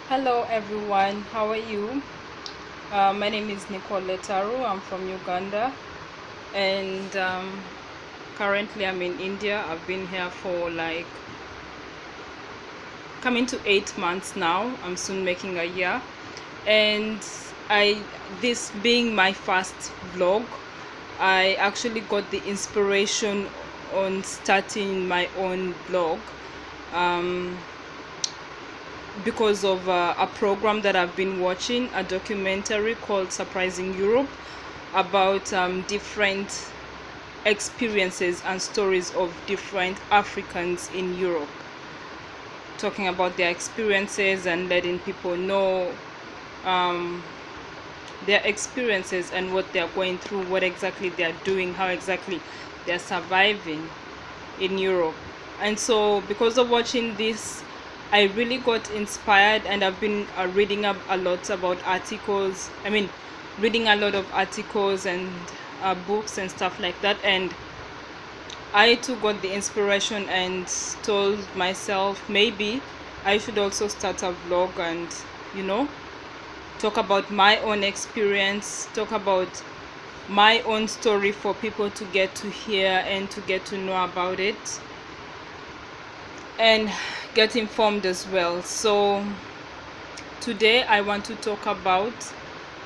Hello everyone, how are you? My name is Nicole Letaru. I'm from Uganda, and currently I'm in India. I've been here for like coming to 8 months now. I'm soon making a year, and I this being my first vlog, I actually got the inspiration on starting my own blog. Um, because of a program that I've been watching, a documentary called Surprising Europe, about different experiences and stories of different Africans in Europe, talking about their experiences and letting people know um, their experiences and what they're going through, what exactly they're doing, how exactly they're surviving in Europe. And so, because of watching this, I really got inspired, and I've been reading up a lot about articles. Reading a lot of articles and books and stuff like that. And I too got the inspiration and told myself maybe I should also start a vlog and, you know, talk about my own experience, talk about my own story for people to get to hear and to get to know about it and get informed as well. So today I want to talk about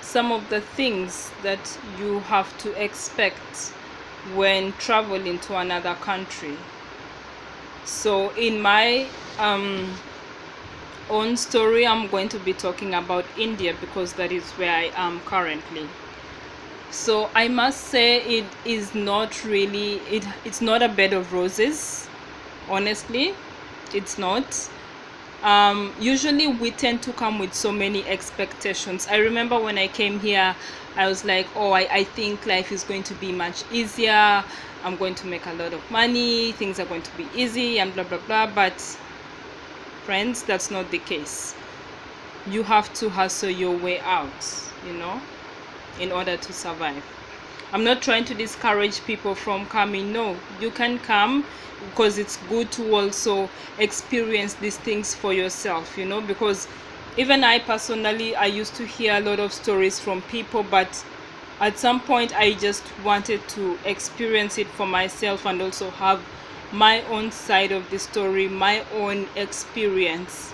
some of the things that you have to expect when traveling to another country. So in my own story, I'm going to be talking about India because that is where I am currently. So I must say it is not really it's not a bed of roses, honestly. It's not. Usually we tend to come with so many expectations. I remember when I came here, I was like, oh, I think life is going to be much easier. I'm going to make a lot of money. Things are going to be easy and blah, blah, blah. But friends, that's not the case. You have to hustle your way out, you know, in order to survive. I'm not trying to discourage people from coming. No, you can come because it's good to also experience these things for yourself, you know, because even I personally, I used to hear a lot of stories from people, but at some point I just wanted to experience it for myself and also have my own side of the story, my own experience.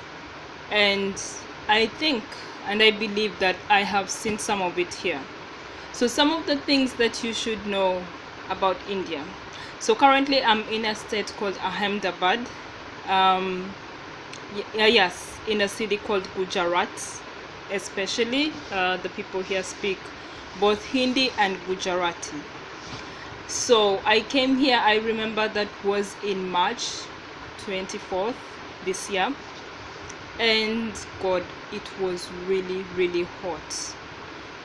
And I think and I believe that I have seen some of it here. So some of the things that you should know about India. So currently I'm in a state called Ahmedabad. Yes, in a city called Gujarat. Especially the people here speak both Hindi and Gujarati. So I came here, I remember that was in March 24th this year. And God, it was really, really hot.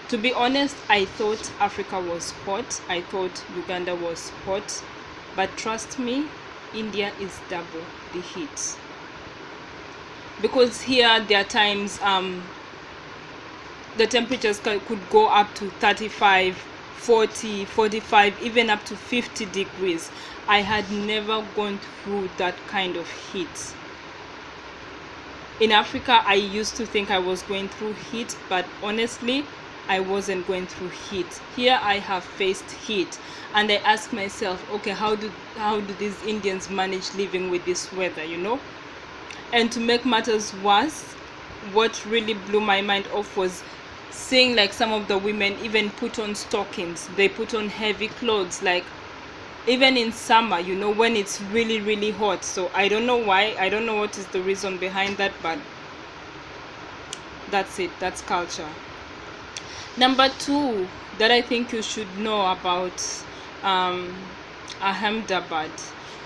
To be honest, I thought Africa was hot. I thought Uganda was hot. But trust me, India is double the heat. Because here there are times the temperatures could go up to 35, 40, 45, even up to 50 degrees. I had never gone through that kind of heat. In Africa, I used to think I was going through heat, but honestly, I wasn't going through heat. Here I have faced heat, and I ask myself, okay, how do these Indians manage living with this weather, you know? And to make matters worse, what really blew my mind off was seeing like some of the women even put on stockings. They put on heavy clothes, like even in summer, you know, when it's really, really hot. So I don't know why. I don't know what is the reason behind that, but that's it. That's culture. Number two that I think you should know about Ahmedabad.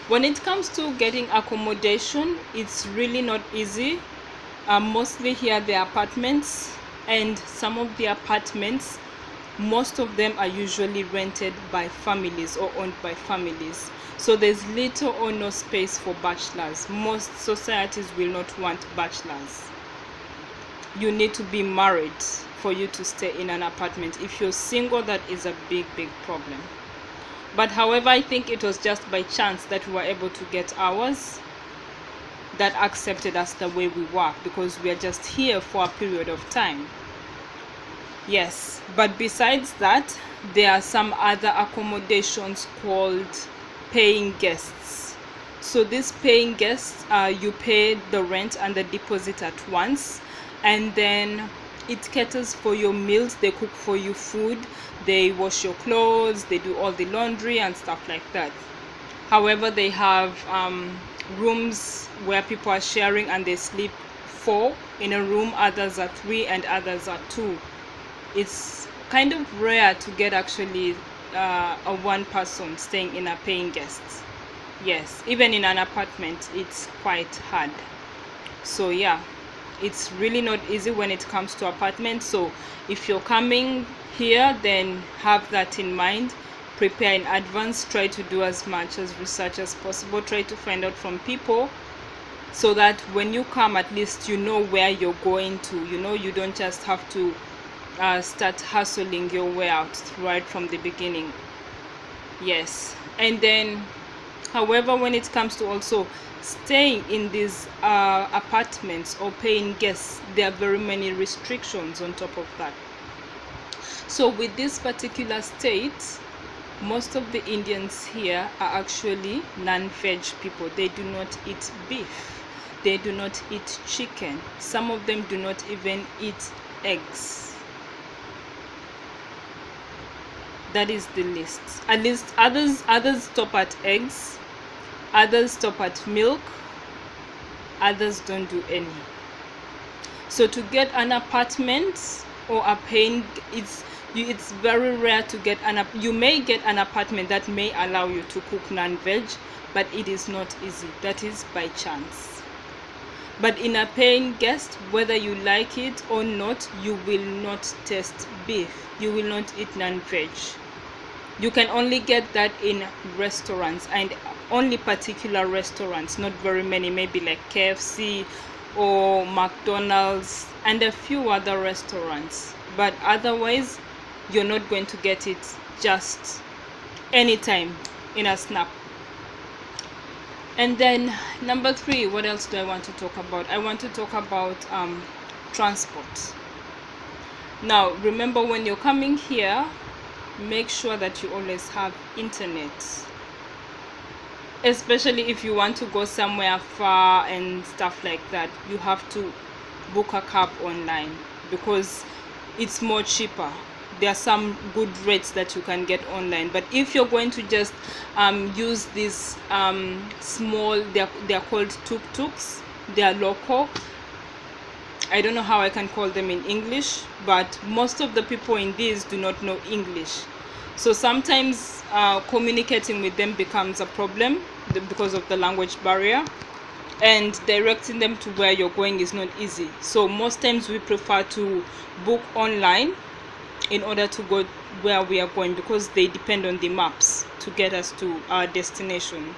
When it comes to getting accommodation, it's really not easy. Mostly here the apartments, and some of the apartments, most of them are usually rented by families or owned by families. So there's little or no space for bachelors. Most societies will not want bachelors. You need to be married for you to stay in an apartment. If you're single, that is a big problem. But however, I think it was just by chance that we were able to get ours. that accepted us the way we were, because we are just here for a period of time. Yes, but besides that, there are some other accommodations called paying guests. So these paying guests, you pay the rent and the deposit at once, and then it caters for your meals. They cook for you food, they wash your clothes, they do all the laundry and stuff like that. However, they have rooms where people are sharing and they sleep 4 in a room, others are 3, and others are 2. It's kind of rare to get actually a one person staying in a paying guest. Yes, even in an apartment it's quite hard. So yeah, it's really not easy when it comes to apartments. So if you're coming here, then have that in mind. Prepare in advance, try to do as much as research as possible, try to find out from people, so that when you come, at least you know where you're going to. You don't just have to start hustling your way out right from the beginning. Yes. And then, however, when it comes to also staying in these apartments or paying guests, there are very many restrictions on top of that. So with this particular state, most of the Indians here are actually non-veg people. They do not eat beef, they do not eat chicken, some of them do not even eat eggs. That is the list. At least others stop at eggs, others stop at milk, others don't do any. So to get an apartment or a paying, it's very rare to get you may get an apartment that may allow you to cook non-veg, but it is not easy. That is by chance. But in a paying guest, whether you like it or not, you will not taste beef, you will not eat non-veg. You can only get that in restaurants, and only particular restaurants, not very many, maybe like KFC or McDonald's and a few other restaurants. But otherwise, you're not going to get it just anytime in a snap. And then number 3, what else do I want to talk about? I want to talk about transport. Now remember, when you're coming here, make sure that you always have internet, especially if you want to go somewhere far and stuff like that. You have to book a cab online because it's more cheaper. There are some good rates that you can get online, but if you're going to just use these small, they're called tuk-tuks, they are local. I don't know how I can call them in English, but most of the people in these do not know English, so sometimes communicating with them becomes a problem because of the language barrier, and directing them to where you're going is not easy. So most times we prefer to book online in order to go where we are going, because they depend on the maps to get us to our destination.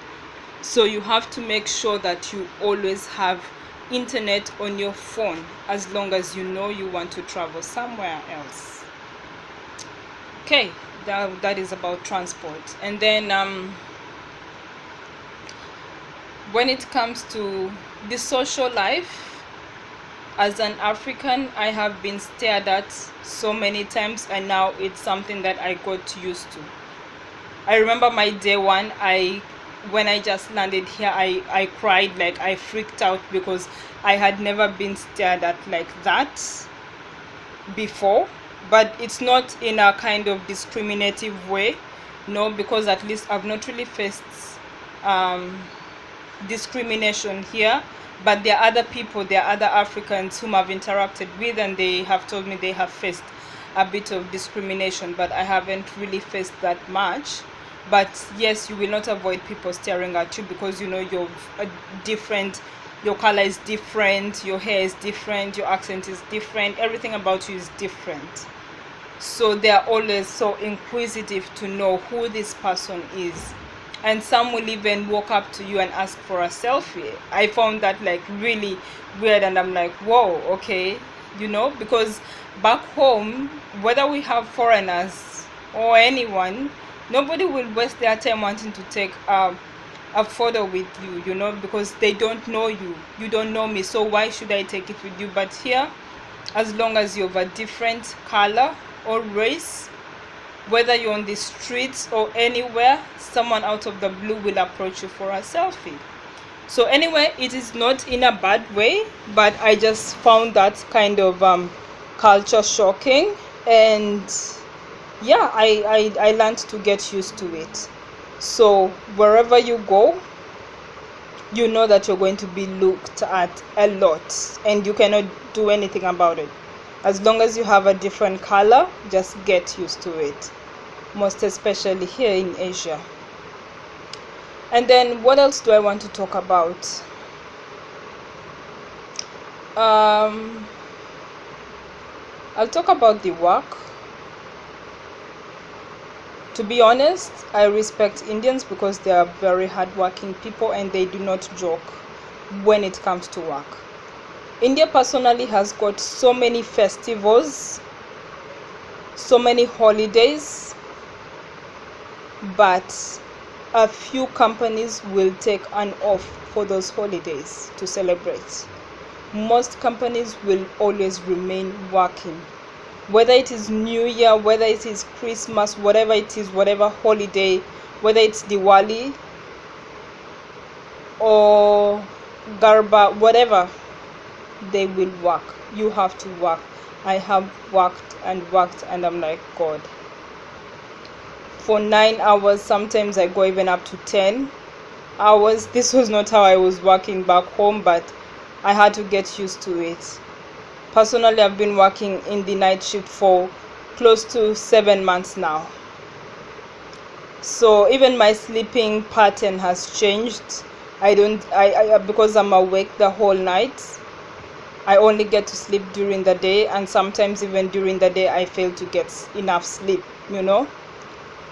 So you have to make sure that you always have internet on your phone, as long as you know you want to travel somewhere else. Okay, that is about transport. And then when it comes to the social life, as an African, I have been stared at so many times, and now it's something that I got used to. I remember my day one, when I just landed here, I cried, like I freaked out, because I had never been stared at like that before. But it's not in a kind of discriminative way, no, because at least I've not really faced discrimination here. But there are other people, there are other Africans whom I've interacted with, and they have told me they have faced a bit of discrimination, but I haven't really faced that much. But yes, you will not avoid people staring at you, because you're different, your color is different, your hair is different, your accent is different, everything about you is different. So they're always so inquisitive to know who this person is. And some will even walk up to you and ask for a selfie. I found that like really weird, and I'm like, whoa, okay, because back home, whether we have foreigners or anyone, nobody will waste their time wanting to take a a photo with you, you know, because they don't know you, you don't know me, so why should I take it with you? But here, as long as you're of a different color or race, whether you're on the streets or anywhere, someone out of the blue will approach you for a selfie. So anyway, it is not in a bad way, but I just found that kind of culture shocking, and yeah, I learned to get used to it. So wherever you go, you know that you're going to be looked at a lot, and you cannot do anything about it. As long as you have a different color, just get used to it, most especially here in Asia. And then what else do I want to talk about? I'll talk about the work. To be honest, I respect Indians because they are very hardworking people and they do not joke when it comes to work. India personally has got so many festivals, so many holidays, but a few companies will take an off for those holidays to celebrate. Most companies will always remain working, whether it is New Year, whether it is Christmas, whatever it is, whatever holiday, whether it's Diwali or Garba, whatever, they will work. You have to work. I have worked and worked, and I'm like, God, for 9 hours, sometimes I go even up to 10 hours. This was not how I was working back home, but I had to get used to it. Personally, I've been working in the night shift for close to 7 months now. So even my sleeping pattern has changed. I because I'm awake the whole night, I only get to sleep during the day, and sometimes even during the day I fail to get enough sleep, you know.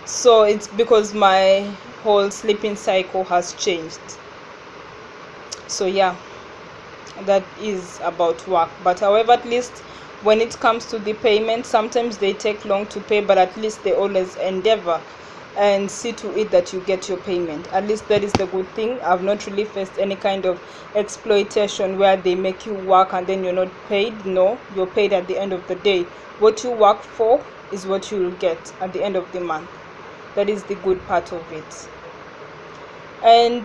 So it's because my whole sleeping cycle has changed. So yeah, that is about work. But however, at least when it comes to the payment, sometimes they take long to pay, but at least they always endeavor and see to it that you get your payment. At least that is the good thing. I've not really faced any kind of exploitation where they make you work and then you're not paid. No, you're paid at the end of the day. What you work for is what you will get at the end of the month. That is the good part of it. And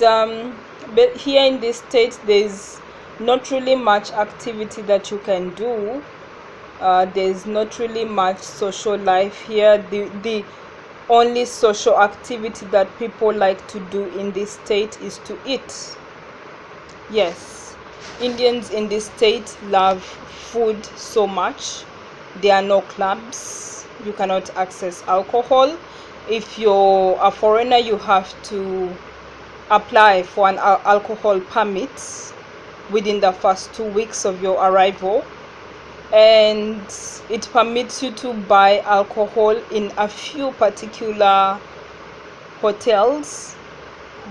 but here in this state, there's not really much activity that you can do. There's not really much social life here. The only social activity that people like to do in this state is to eat. Yes, Indians in this state love food so much. There are no clubs. You cannot access alcohol. If you're a foreigner, you have to apply for an alcohol permit within the first 2 weeks of your arrival, and it permits you to buy alcohol in a few particular hotels,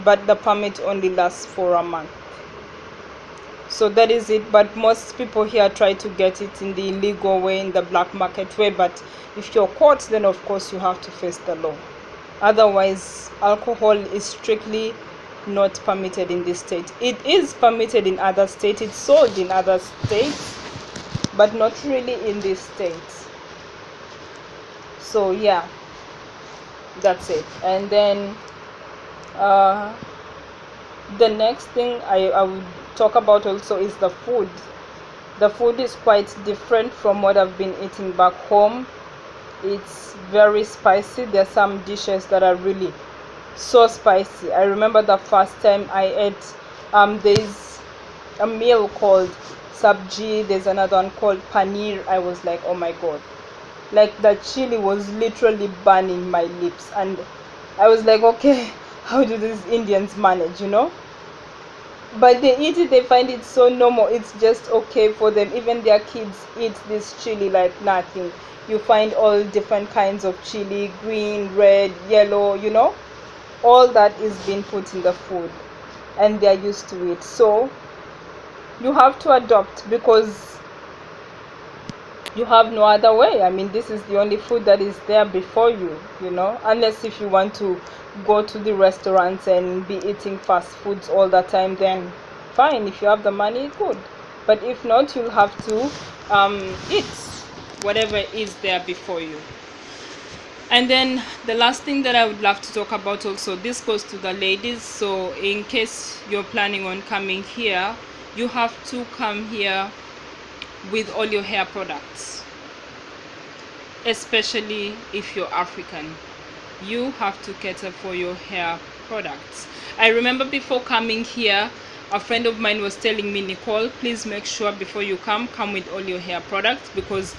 but the permit only lasts for a month. So that is it. But most people here try to get it in the illegal way, in the black market way, but if you're caught, then of course you have to face the law. Otherwise, alcohol is strictly not permitted in this state. It is permitted in other states, it's sold in other states, but not really in this state. So yeah, that's it. And then the next thing I would talk about also is the food. The food is quite different from what I've been eating back home. It's very spicy. There are some dishes that are really so spicy. I remember the first time I ate there's a meal called sabji, there's another one called paneer. I was like, oh my god, like the chili was literally burning my lips, and I was like, okay, how do these Indians manage, you know? But they eat it, they find it so normal, it's just okay for them. Even their kids eat this chili like nothing. You find all different kinds of chili, green, red, yellow, you know, all that is being put in the food, and they're used to it. So you have to adopt because you have no other way. I mean, this is the only food that is there before you, you know, unless if you want to go to the restaurants and be eating fast foods all the time, then fine. If you have the money, good. But if not, you'll have to eat whatever is there before you. And then the last thing that I would love to talk about also, this goes to the ladies. So in case you're planning on coming here, you have to come here with all your hair products, especially if you're African. You have to cater for your hair products. I remember before coming here, a friend of mine was telling me, Nicole, please make sure before you come with all your hair products, because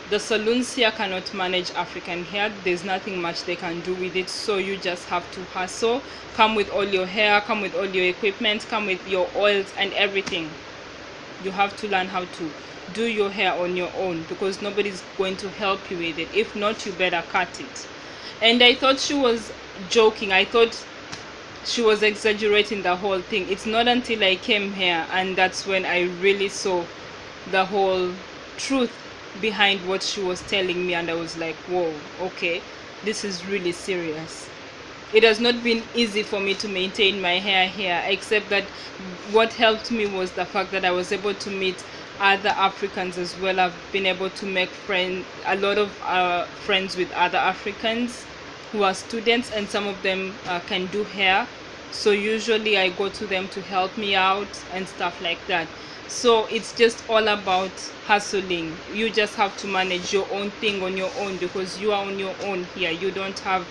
the salons here cannot manage African hair. There's nothing much they can do with it, so you just have to hustle. Come with all your hair, come with all your equipment, come with your oils and everything. You have to learn how to do your hair on your own, because nobody's going to help you with it. If not, you better cut it. And I thought she was joking. I thought she was exaggerating the whole thing. It's not until I came here and that's when I really saw the whole truth behind what she was telling me, and I was like, whoa, okay, this is really serious. It has not been easy for me to maintain my hair here, except that what helped me was the fact that I was able to meet other Africans as well. I've been able to make a lot of friends with other Africans who are students, and some of them can do hair, so usually I go to them to help me out and stuff like that. So it's just all about hustling. You just have to manage your own thing on your own, because you are on your own here. You don't have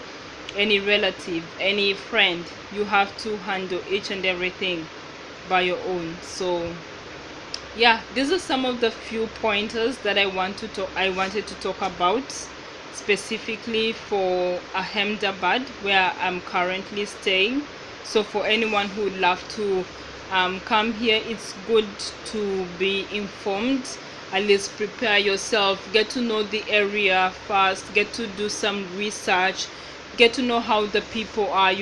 any relative, any friend. You have to handle each and everything by your own. So yeah, these are some of the few pointers that I wanted to talk about specifically for Ahmedabad, where I'm currently staying. So for anyone who would love to come here, it's good to be informed. At least prepare yourself, get to know the area first, get to do some research, get to know how the people are,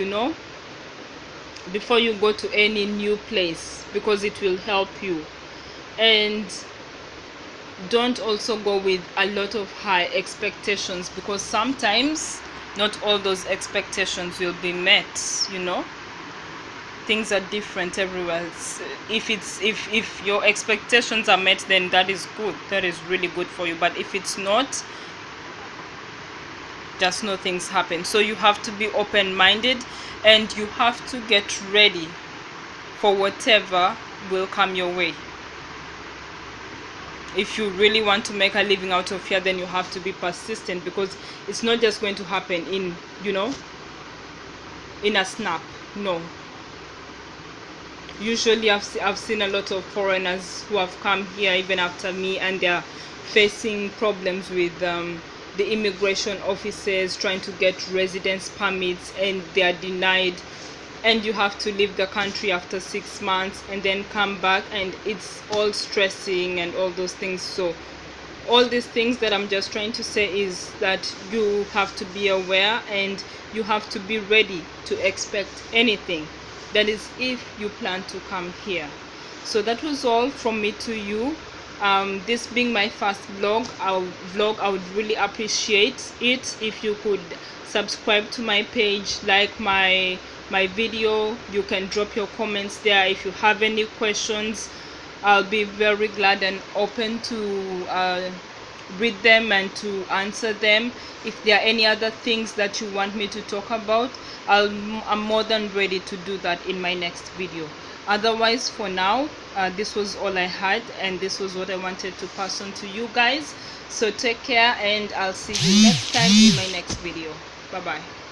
before you go to any new place, because it will help you. And don't also go with a lot of high expectations, because sometimes not all those expectations will be met. Things are different everywhere. If your expectations are met, then that is good, that is really good for you. But if it's not, just know things happen. So you have to be open-minded, and you have to get ready for whatever will come your way. If you really want to make a living out of here, then you have to be persistent, because it's not just going to happen in a snap. No. Usually I've seen a lot of foreigners who have come here even after me, and they're facing problems with the immigration officers trying to get residence permits, and they are denied, and you have to leave the country after 6 months and then come back, and it's all stressing and all those things. So all these things that I'm just trying to say is that you have to be aware, and you have to be ready to expect anything. That is if you plan to come here. So that was all from me to you. This being my first vlog, I would really appreciate it if you could subscribe to my page, like my video. You can drop your comments there. If you have any questions, I'll be very glad and open to read them and to answer them. If there are any other things that you want me to talk about, I'm more than ready to do that in my next video. Otherwise, for now, this was all I had, and this was what I wanted to pass on to you guys. So take care, and I'll see you next time in my next video. Bye bye.